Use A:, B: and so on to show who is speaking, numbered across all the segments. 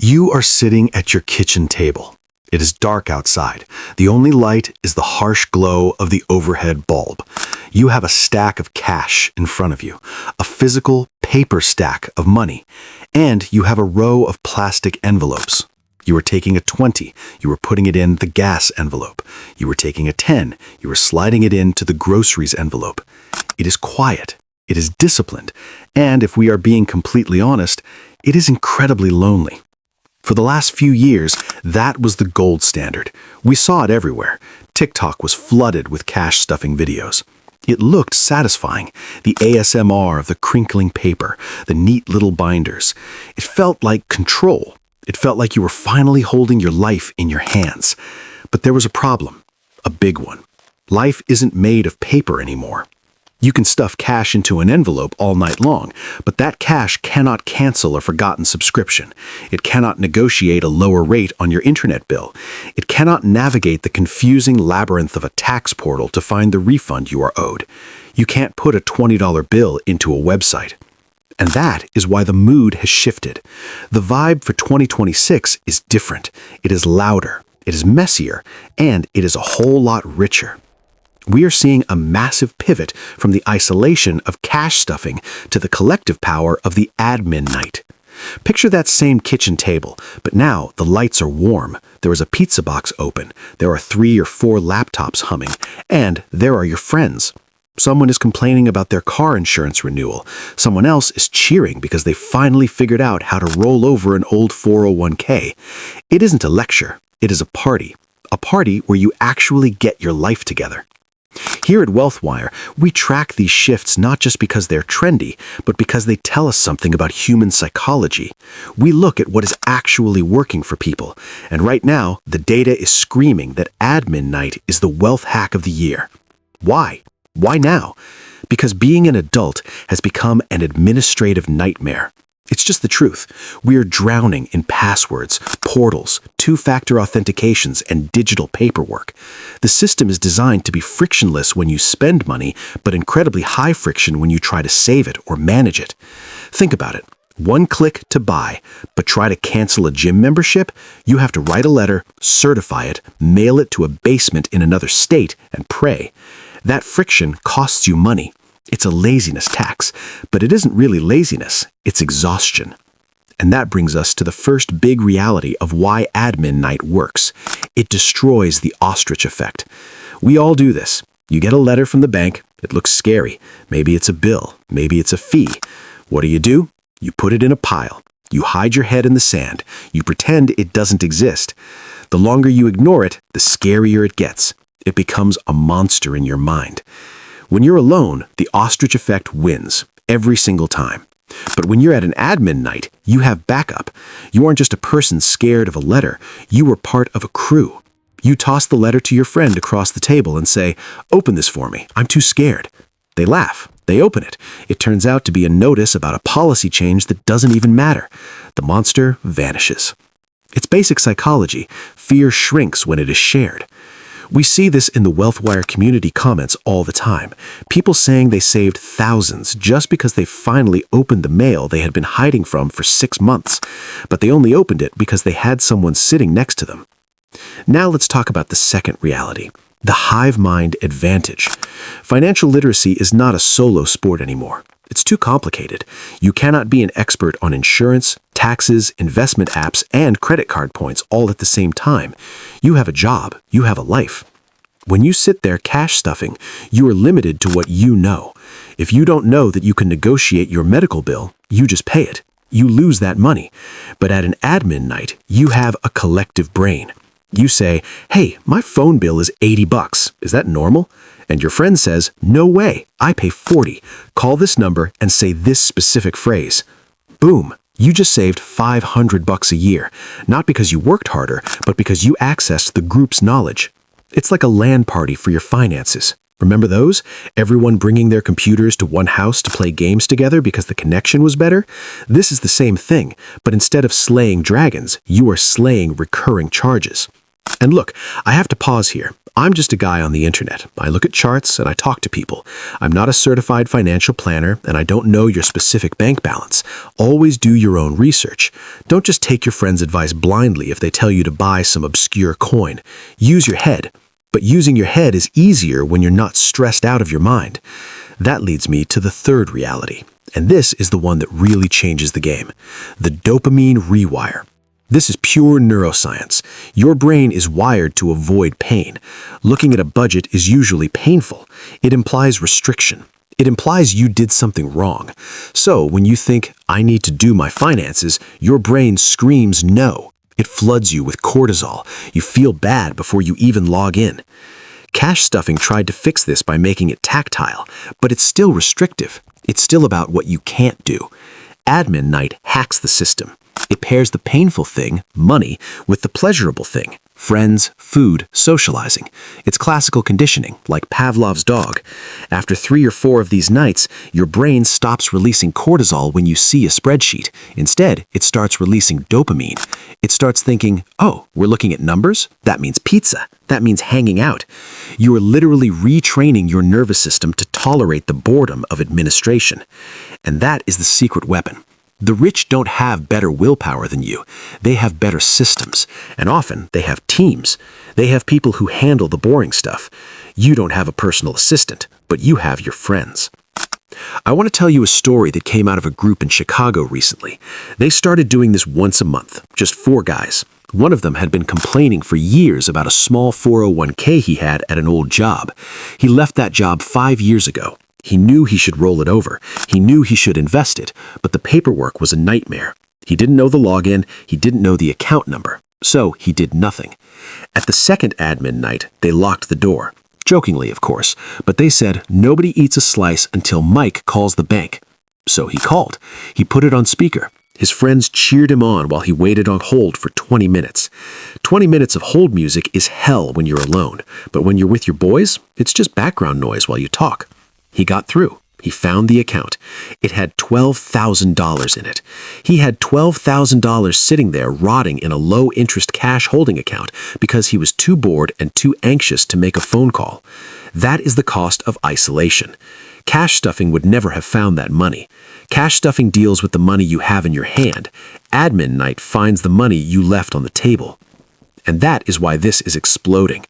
A: You are sitting at your kitchen table. It is dark outside. The only light is the harsh glow of the overhead bulb. You have a stack of cash in front of you, a physical paper stack of money, and you have a row of plastic envelopes. You were taking a 20, you were putting it in the gas envelope. You were taking a 10, you were sliding it into the groceries envelope. It is quiet, it is disciplined, and if we are being completely honest, it is incredibly lonely. For the last few years, that was the gold standard. We saw it everywhere. TikTok was flooded with cash-stuffing videos. It looked satisfying, the ASMR of the crinkling paper, the neat little binders. It felt like control. It felt like you were finally holding your life in your hands. But there was a problem, a big one. Life isn't made of paper anymore. You can stuff cash into an envelope all night long, but that cash cannot cancel a forgotten subscription. It cannot negotiate a lower rate on your internet bill. It cannot navigate the confusing labyrinth of a tax portal to find the refund you are owed. You can't put a $20 bill into a website. And that is why the mood has shifted. The vibe for 2026 is different. It is louder, it is messier, and it is a whole lot richer. We are seeing a massive pivot from the isolation of cash stuffing to the collective power of the admin night. Picture that same kitchen table, but now the lights are warm, there is a pizza box open, there are 3 or 4 laptops humming, and there are your friends. Someone is complaining about their car insurance renewal. Someone else is cheering because they finally figured out how to roll over an old 401k. It isn't a lecture, it is a party where you actually get your life together. Here at WealthWire, we track these shifts not just because they're trendy, but because they tell us something about human psychology. We look at what is actually working for people, and right now, the data is screaming that admin night is the wealth hack of the year. Why? Why now? Because being an adult has become an administrative nightmare. It's just the truth. We are drowning in passwords, portals, two-factor authentications, and digital paperwork. The system is designed to be frictionless when you spend money, but incredibly high friction when you try to save it or manage it. Think about it. One click to buy, but try to cancel a gym membership? You have to write a letter, certify it, mail it to a basement in another state, and pray. That friction costs you money. It's a laziness tax, but it isn't really laziness, it's exhaustion. And that brings us to the first big reality of why admin night works. It destroys the ostrich effect. We all do this. You get a letter from the bank, it looks scary. Maybe it's a bill, maybe it's a fee. What do? You put it in a pile. You hide your head in the sand. You pretend it doesn't exist. The longer you ignore it, the scarier it gets. It becomes a monster in your mind. When you're alone, the ostrich effect wins, every single time. But when you're at an admin night, you have backup. You aren't just a person scared of a letter, you are part of a crew. You toss the letter to your friend across the table and say, "Open this for me, I'm too scared." They laugh, they open it. It turns out to be a notice about a policy change that doesn't even matter. The monster vanishes. It's basic psychology. Fear shrinks when it is shared. We see this in the WealthWire community comments all the time. People saying they saved thousands just because they finally opened the mail they had been hiding from for 6 months, but they only opened it because they had someone sitting next to them. Now let's talk about the second reality, the hive mind advantage. Financial literacy is not a solo sport anymore. It's too complicated. You cannot be an expert on insurance, taxes, investment apps, and credit card points all at the same time. You have a job. You have a life. When you sit there cash stuffing, you are limited to what you know. If you don't know that you can negotiate your medical bill, you just pay it. You lose that money. But at an admin night, you have a collective brain. You say, "Hey, my phone bill is $80. Is that normal?" And your friend says, "No way, I pay 40. Call this number and say this specific phrase." Boom, you just saved $500 a year, not because you worked harder, but because you accessed the group's knowledge. It's like a LAN party for your finances. Remember those? Everyone bringing their computers to one house to play games together because the connection was better? This is the same thing, but instead of slaying dragons, you are slaying recurring charges. And look, I have to pause here.
B: I'm just a guy on the internet. I look at charts and I talk to people. I'm not a certified financial planner and I don't know your specific bank balance. Always do your own research. Don't just take your friend's advice blindly if they tell you to buy some obscure coin. Use your head. But using your head is easier when you're not stressed out of your mind. That leads me to the third reality. And this is the one that really changes the game. The dopamine rewire. This is pure neuroscience. Your brain is wired to avoid pain. Looking at a budget is usually painful. It implies restriction. It implies you did something wrong. So when you think, I need to do my finances, your brain screams no. It floods you with cortisol. You feel bad before you even log in. Cash stuffing tried to fix this by making it tactile, but it's still restrictive. It's still about what you can't do. Admin night hacks the system. It pairs the painful thing, money, with the pleasurable thing, friends, food, socializing. It's classical conditioning, like Pavlov's dog. After 3 or 4 of these nights, your brain stops releasing cortisol when you see a spreadsheet. Instead, it starts releasing dopamine. It starts thinking, oh, we're looking at numbers? That means pizza. That means hanging out. You are literally retraining your nervous system to tolerate the boredom of administration. And that is the secret weapon. The rich don't have better willpower than you. They have better systems. And often, they have teams. They have people who handle the boring stuff. You don't have a personal assistant, but you have your friends. I want to tell you a story that came out of a group in Chicago recently. They started doing this once a month, just 4 guys. One of them had been complaining for years about a small 401k he had at an old job. He left that job 5 years ago. He knew he should roll it over. He knew he should invest it, but the paperwork was a nightmare. He didn't know the login. He didn't know the account number. So he did nothing. At the second admin night, they locked the door. Jokingly, of course, but they said nobody eats a slice until Mike calls the bank. So he called. He put it on speaker. His friends cheered him on while he waited on hold for 20 minutes. 20 minutes of hold music is hell when you're alone, but when you're with your boys, it's just background noise while you talk. He got through. He found the account. It had $12,000 in it. He had $12,000 sitting there rotting in a low-interest cash holding account because he was too bored and too anxious to make a phone call. That is the cost of isolation. Cash stuffing would never have found that money. Cash stuffing deals with the money you have in your hand. Admin night finds the money you left on the table. And that is why this is exploding.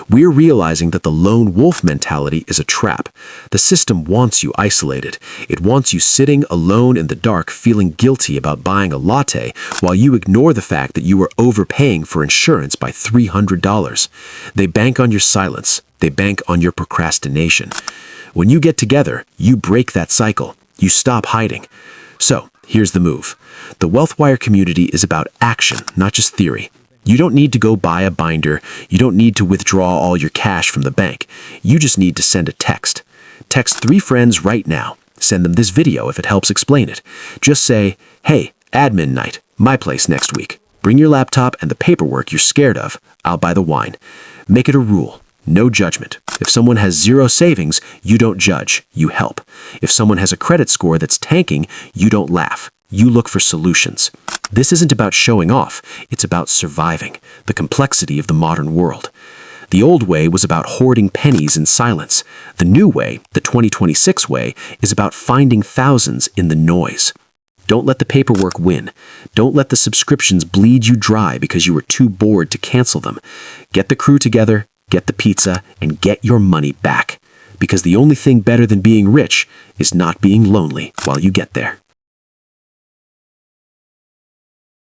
B: We're realizing that the lone wolf mentality is a trap. The system wants you isolated. It wants you sitting alone in the dark feeling guilty about buying a latte while you ignore the fact that you are overpaying for insurance by $300. They bank on your silence. They bank on your procrastination. When you get together, you break that cycle. You stop hiding. So, here's the move. The WealthWire community is about action, not just theory. You don't need to go buy a binder. You don't need to withdraw all your cash from the bank. You just need to send a text. Text 3 friends right now. Send them this video if it helps explain it. Just say, hey, admin night, my place next week. Bring your laptop and the paperwork you're scared of. I'll buy the wine. Make it a rule. No judgment. If someone has 0 savings, you don't judge. You help. If someone has a credit score that's tanking, you don't laugh. You look for solutions. This isn't about showing off. It's about surviving, the complexity of the modern world. The old way was about hoarding pennies in silence. The new way, the 2026 way, is about finding thousands in the noise. Don't let the paperwork win. Don't let the subscriptions bleed you dry because you were too bored to cancel them. Get the crew together, get the pizza, and get your money back. Because the only thing better than being rich is not being lonely while you get there.